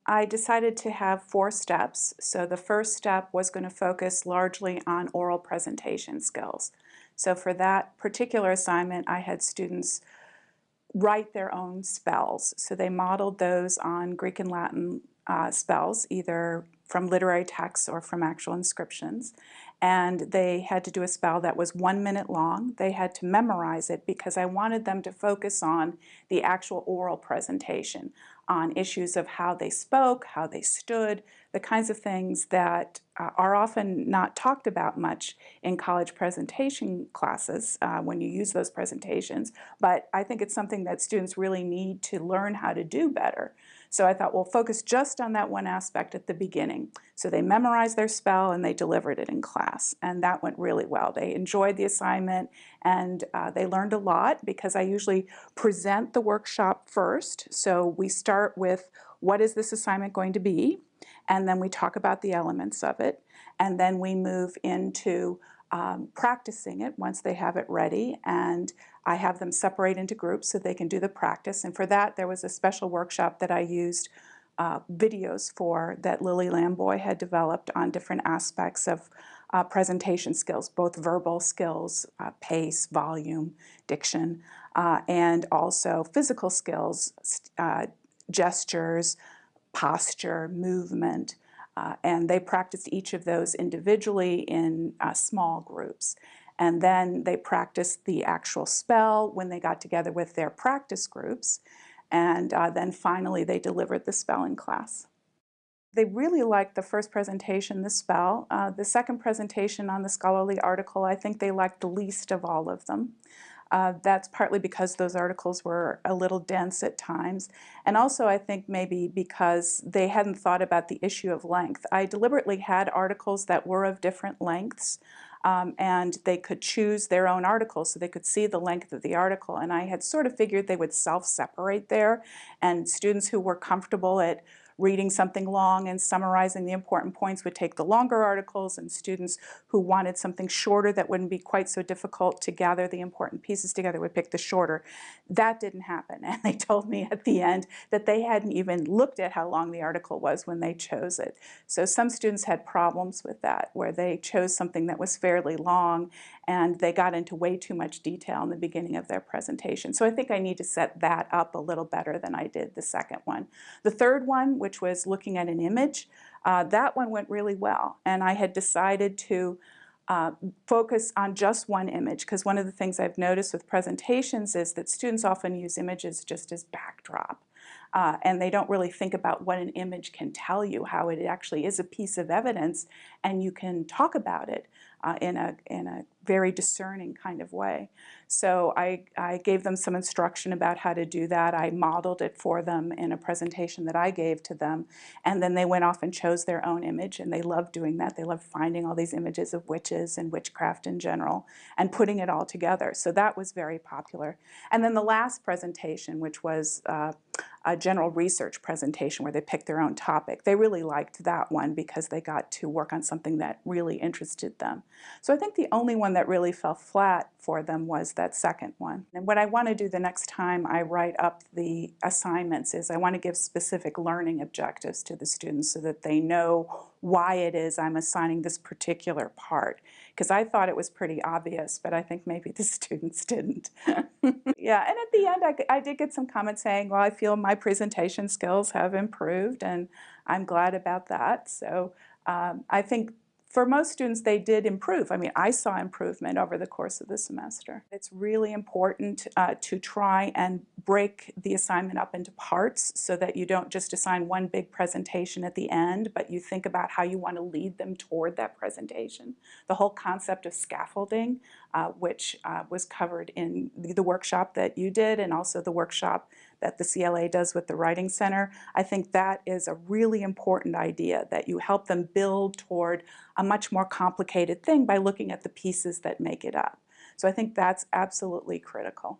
I decided to have 4 steps. So the first step was going to focus largely on oral presentation skills. So for that particular assignment, I had students write their own spells. So they modeled those on Greek and Latin spells, either from literary texts or from actual inscriptions. And they had to do a spell that was 1 minute long. They had to memorize it because I wanted them to focus on the actual oral presentation, on issues of how they spoke, how they stood, the kinds of things that are often not talked about much in college presentation classes when you use those presentations. But I think it's something that students really need to learn how to do better. So I thought we'll focus just on that one aspect at the beginning. So they memorized their spell and they delivered it in class. And that went really well. They enjoyed the assignment and they learned a lot because I usually present the workshop first. So we start with what is this assignment going to be? And then we talk about the elements of it. And then we move into practicing it once they have it ready, and I have them separate into groups so they can do the practice. And for that, there was a special workshop that I used videos for that Lily Lamboy had developed on different aspects of presentation skills, both verbal skills, pace, volume, diction, and also physical skills, gestures, posture, movement, and they practiced each of those individually in small groups. And then they practiced the actual spell when they got together with their practice groups. And then finally they delivered the spell in class. They really liked the first presentation, the spell. The second presentation on the scholarly article, I think they liked the least of all of them. That's partly because those articles were a little dense at times, and also I think maybe because they hadn't thought about the issue of length. I deliberately had articles that were of different lengths, and they could choose their own articles so they could see the length of the article, and I had sort of figured they would self-separate there, and students who were comfortable at reading something long and summarizing the important points would take the longer articles, and students who wanted something shorter that wouldn't be quite so difficult to gather the important pieces together would pick the shorter. That didn't happen, and they told me at the end that they hadn't even looked at how long the article was when they chose it. So some students had problems with that, where they chose something that was fairly long and they got into way too much detail in the beginning of their presentation. So I think I need to set that up a little better than I did the second one. The third one, which was looking at an image, that one went really well. And I had decided to focus on just one image, because one of the things I've noticed with presentations is that students often use images just as backdrop. And they don't really think about what an image can tell you, how it actually is a piece of evidence, and you can talk about it in a very discerning kind of way. So I gave them some instruction about how to do that. I modeled it for them in a presentation that I gave to them, and then they went off and chose their own image, and they loved doing that. They loved finding all these images of witches and witchcraft in general and putting it all together. So that was very popular. And then the last presentation, which was a general research presentation where they picked their own topic. They really liked that one because they got to work on something that really interested them. So I think the only one that really fell flat for them was that second one. And what I want to do the next time I write up the assignments is I want to give specific learning objectives to the students so that they know why it is I'm assigning this particular part. Because I thought it was pretty obvious, but I think maybe the students didn't. Yeah, and at the end I did get some comments saying, well, I feel my presentation skills have improved, and I'm glad about that. So I think for most students, they did improve. I mean, I saw improvement over the course of the semester. It's really important to try and break the assignment up into parts so that you don't just assign one big presentation at the end, but you think about how you want to lead them toward that presentation. The whole concept of scaffolding, which was covered in the workshop that you did and also the workshop that the CLA does with the Writing Center. I think that is a really important idea, that you help them build toward a much more complicated thing by looking at the pieces that make it up. So I think that's absolutely critical.